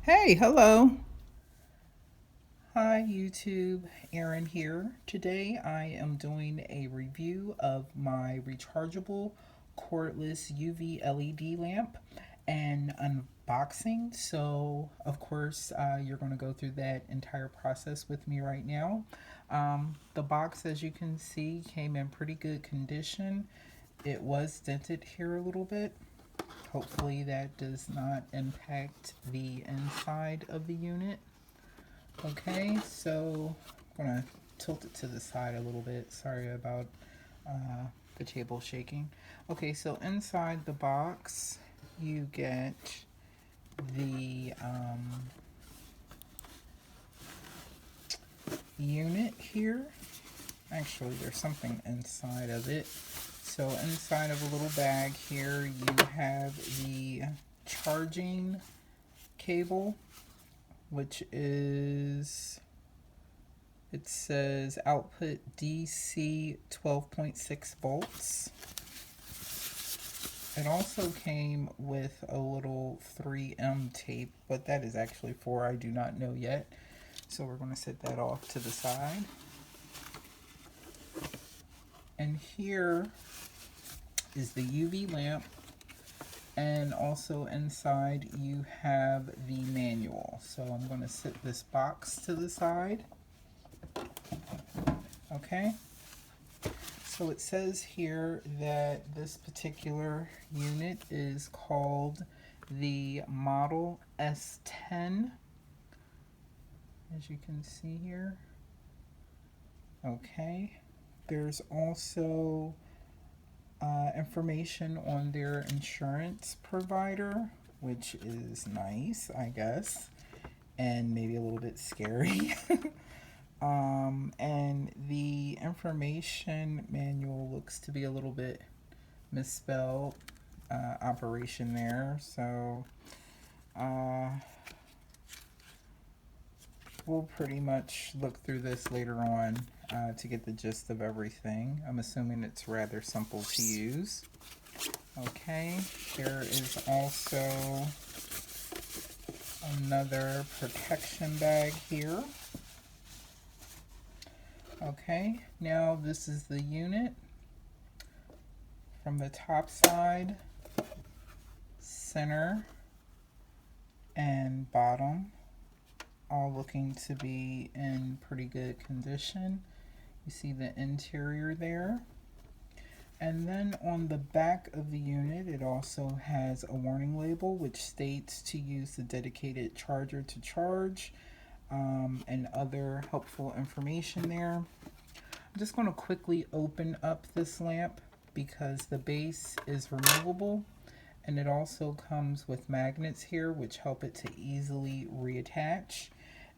Hey, hello. Hi, YouTube. Erin here. Today I am doing a review of my rechargeable cordless UV LED lamp and unboxing. So, of course, you're going to go through that entire process with me right now. The box, as you can see, came in pretty good condition. It was dented here a little bit. Hopefully, that does not impact the inside of the unit. Okay, so I'm gonna tilt it to the side a little bit. Sorry about the table shaking. Okay, so inside the box, you get the unit here. Actually, there's something inside of it. So inside of a little bag here, you have the charging cable, which is, it says output DC 12.6 volts. It also came with a little 3M tape, but that is actually for I do not know yet. So we're going to set that off to the side. And here is the UV lamp, and also inside you have the manual. So I'm going to set this box to the side. Okay. So it says here that this particular unit is called the Model S10, as you can see here. Okay. There's also information on their insurance provider, which is nice, I guess, and maybe a little bit scary. And the information manual looks to be a little bit misspelled, operation there. So uh, we'll pretty much look through this later on to get the gist of everything. I'm assuming it's rather simple to use. Okay, there is also another protection bag here. Okay, now this is the unit from the top side, center, and bottom, all looking to be in pretty good condition. You see the interior there. And then on the back of the unit, it also has a warning label which states to use the dedicated charger to charge, and other helpful information there. I'm just going to quickly open up this lamp because the base is removable, and it also comes with magnets here which help it to easily reattach.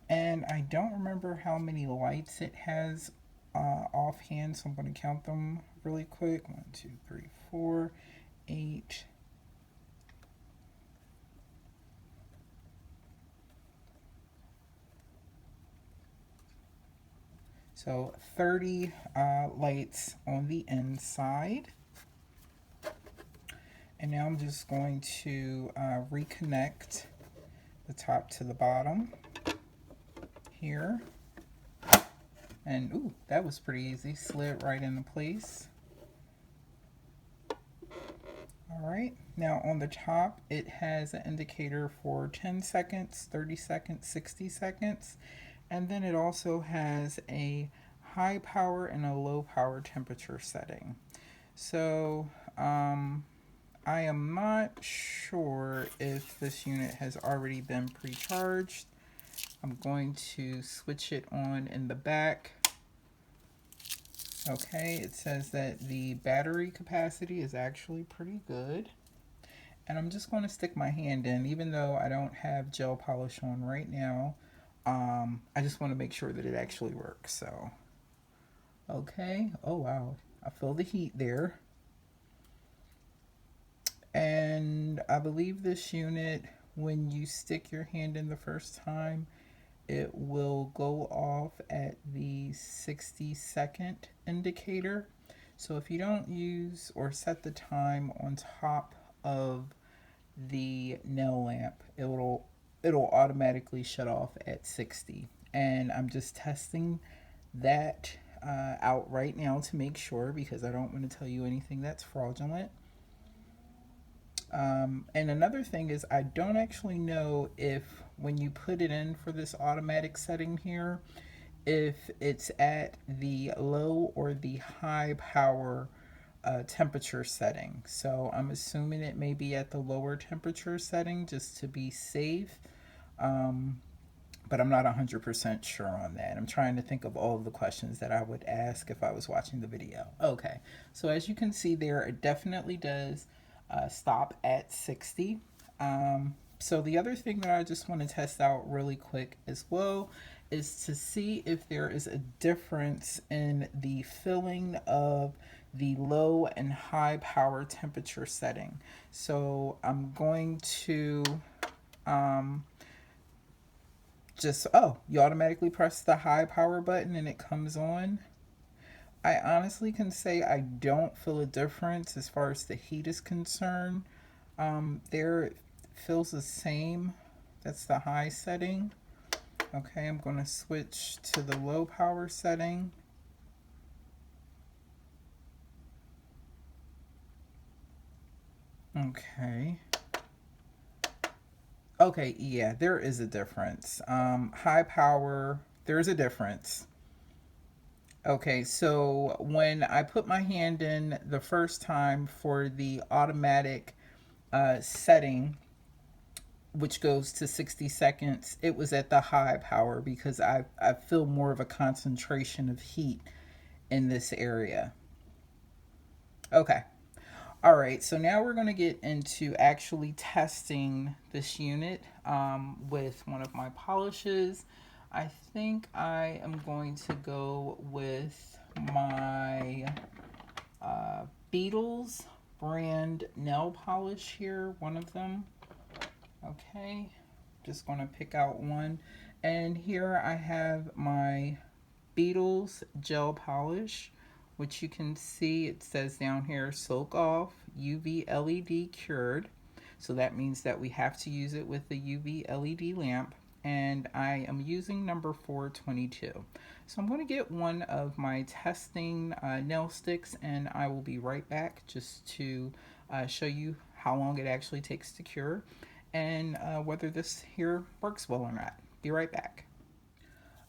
And I don't remember how many lights it has offhand, so I'm going to count them really quick. 1, 2, 3, 4, 8. So 30 lights on the inside. And now I'm just going to reconnect the top to the bottom here. And ooh, that was pretty easy. Slid right into place. Alright, now on the top it has an indicator for 10 seconds, 30 seconds, 60 seconds, and then it also has a high power and a low power temperature setting. So I am not sure if this unit has already been pre-charged. I'm going to switch it on in the back. Okay, it says that the battery capacity is actually pretty good. And I'm just going to stick my hand in, even though I don't have gel polish on right now. I just want to make sure that it actually works. So, okay. Oh, wow. I feel the heat there. And I believe this unit, when you stick your hand in the first time, it will go off at the 60-second indicator. So if you don't use or set the time on top of the nail lamp, it will it'll automatically shut off at 60. And I'm just testing that out right now to make sure, because I don't want to tell you anything that's fraudulent. And another thing is, I don't actually know if when you put it in for this automatic setting here, if it's at the low or the high power temperature setting. So I'm assuming it may be at the lower temperature setting just to be safe. Um, but I'm not 100% sure on that. I'm trying to think of all of the questions that I would ask if I was watching the video. Okay, so as you can see there, it definitely does stop at 60. So the other thing that I just want to test out really quick as well is to see if there is a difference in the filling of the low and high power temperature setting. So I'm going to you automatically press the high power button and it comes on. I honestly can say I don't feel a difference as far as the heat is concerned. There it feels the same. That's the high setting. Okay, I'm going to switch to the low power setting. Okay. Okay, yeah, there is a difference. High power, there's a difference. Okay, so when I put my hand in the first time for the automatic setting, which goes to 60 seconds, it was at the high power because I feel more of a concentration of heat in this area. Okay. All right, so now we're going to get into actually testing this unit with one of my polishes. I think I am going to go with my Beatles brand nail polish here, one of them. Okay, just going to pick out one. And here I have my Beatles gel polish, which you can see it says down here, soak off, UV LED cured. So that means that we have to use it with the UV LED lamp. And I am using number 422. So I'm going to get one of my testing nail sticks and I will be right back just to show you how long it actually takes to cure and whether this here works well or not. Be right back.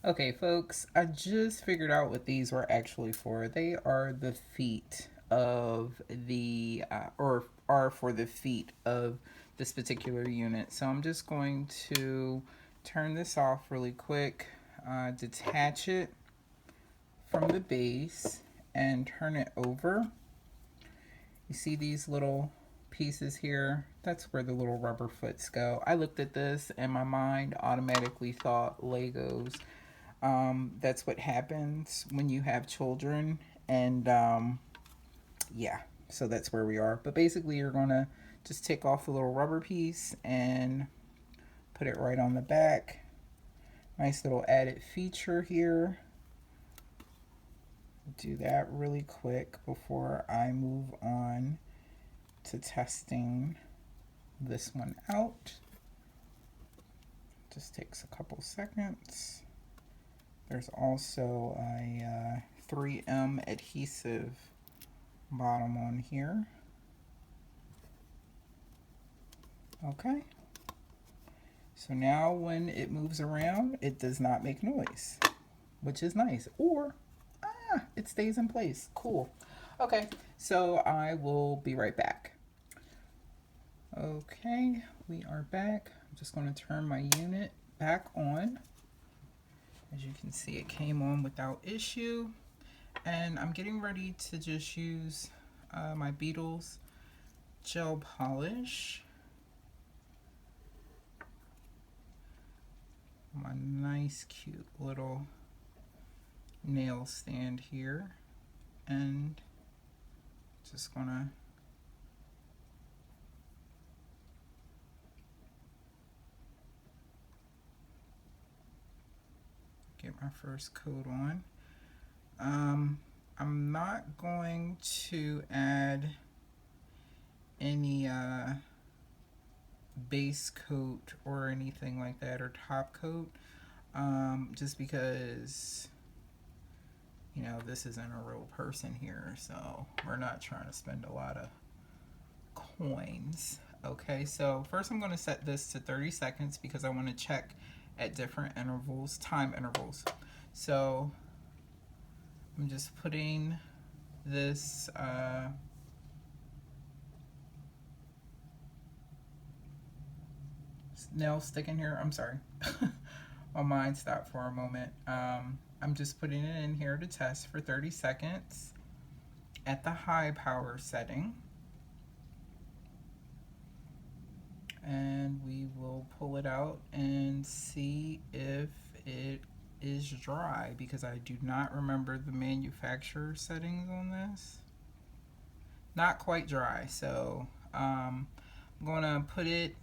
Okay, folks, I just figured out what these were actually for. They are the feet of the, or are for the feet of this particular unit. So I'm just going to turn this off really quick, detach it from the base, and turn it over. You see these little pieces here? That's where the little rubber foots go. I looked at this and my mind automatically thought Legos. That's what happens when you have children, and yeah, so that's where we are. But basically you're gonna just take off the little rubber piece and put it right on the back. Nice little added feature here. Do that really quick before I move on to testing this one out. Just takes a couple seconds. There's also a 3M adhesive bottom on here. Okay. So now when it moves around, it does not make noise, which is nice. Or, it stays in place. Cool. Okay, so I will be right back. Okay, we are back. I'm just going to turn my unit back on. As you can see, it came on without issue. And I'm getting ready to just use my Beatles gel polish. My nice, cute little nail stand here. And just gonna get my first coat on. I'm not going to add any base coat or anything like that, or top coat, just because, you know, this isn't a real person here, so we're not trying to spend a lot of coins. Okay, so first I'm going to set this to 30 seconds because I want to check at different intervals, time intervals. So I'm just putting this nail stick in here. I'm sorry. My mind stopped for a moment. I'm just putting it in here to test for 30 seconds at the high power setting. And we will pull it out and see if it is dry, because I do not remember the manufacturer settings on this. Not quite dry, so I'm gonna put it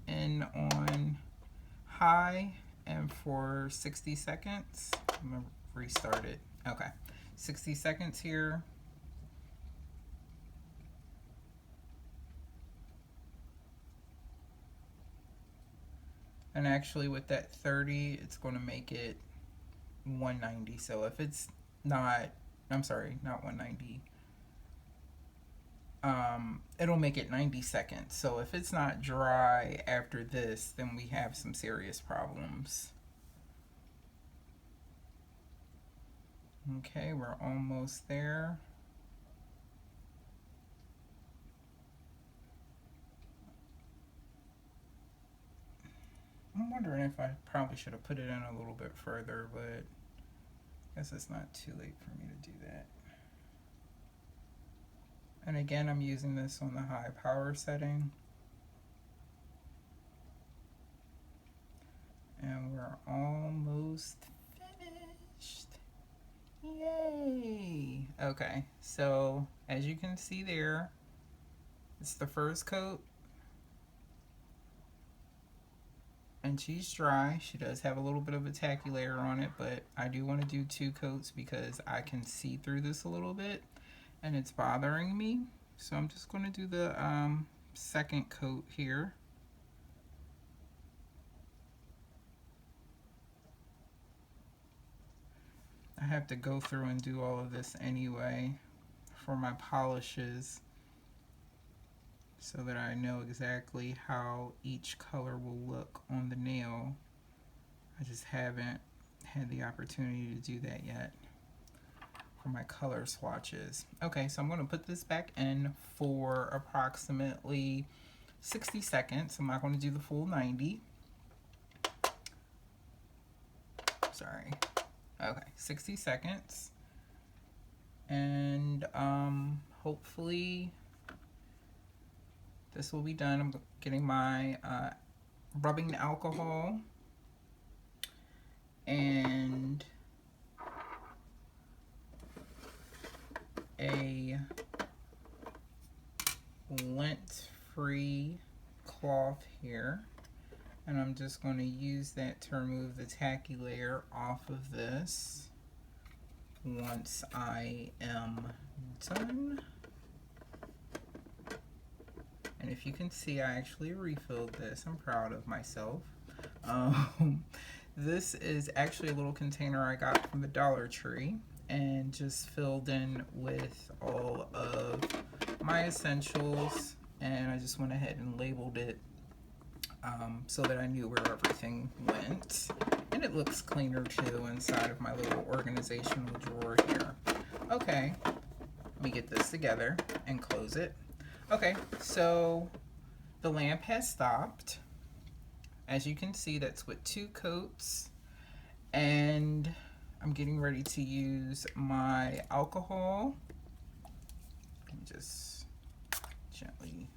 in on high and for 60 seconds. I'm gonna restart it. Okay, 60 seconds here. And actually with that 30, it's going to make it 190. So if it's not, I'm sorry, not 190. It'll make it 90 seconds. So if it's not dry after this, then we have some serious problems. Okay, we're almost there. I'm wondering if I probably should have put it in a little bit further, but I guess it's not too late for me to do that. And again, I'm using this on the high power setting. And we're almost finished. Yay! Okay, so as you can see there, it's the first coat. And she's dry. She does have a little bit of a tacky layer on it, but I do want to do 2 coats because I can see through this a little bit and it's bothering me. So I'm just going to do the second coat here. I have to go through and do all of this anyway for my polishes, so that I know exactly how each color will look on the nail. I just haven't had the opportunity to do that yet for my color swatches. Okay, so I'm going to put this back in for approximately 60 seconds. I'm not going to do the full 90. Sorry. Okay, 60 seconds. And hopefully this will be done. I'm getting my rubbing alcohol and a lint-free cloth here. And I'm just going to use that to remove the tacky layer off of this once I am done. And if you can see, I actually refilled this. I'm proud of myself. This is actually a little container I got from the Dollar Tree and just filled in with all of my essentials. And I just went ahead and labeled it so that I knew where everything went. And it looks cleaner too inside of my little organizational drawer here. Okay, let me get this together and close it. Okay, so the lamp has stopped. As you can see, that's with 2 coats. And I'm getting ready to use my alcohol. Let me just gently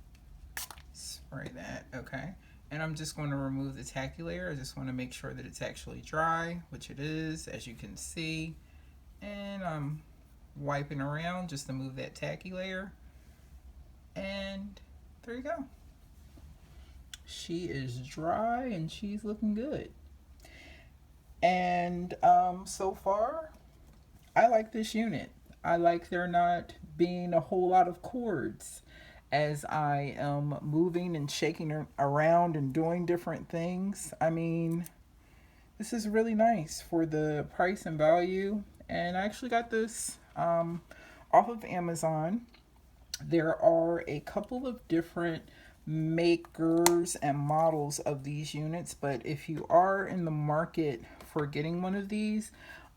spray that, okay. And I'm just going to remove the tacky layer. I just want to make sure that it's actually dry, which it is, as you can see. And I'm wiping around just to move that tacky layer. And there you go. She is dry and she's looking good. And so far, I like this unit. I like there not being a whole lot of cords. as I am moving and shaking around and doing different things. I mean, this is really nice for the price and value. And I actually got this off of Amazon. There are a couple of different makers and models of these units, but if you are in the market for getting one of these,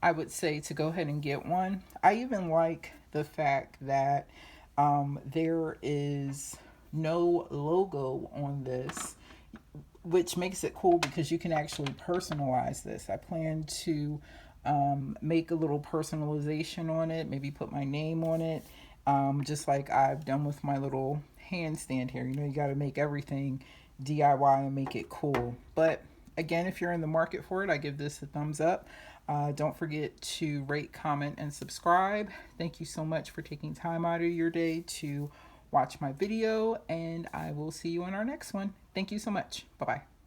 I would say to go ahead and get one. I even like the fact that there is no logo on this, which makes it cool because you can actually personalize this. I plan to make a little personalization on it, maybe put my name on it, just like I've done with my little handstand here. You know, you got to make everything DIY and make it cool. But again, if you're in the market for it, I give this a thumbs up. Don't forget to rate, comment, and subscribe. Thank you so much for taking time out of your day to watch my video, and I will see you in our next one. Thank you so much. Bye bye.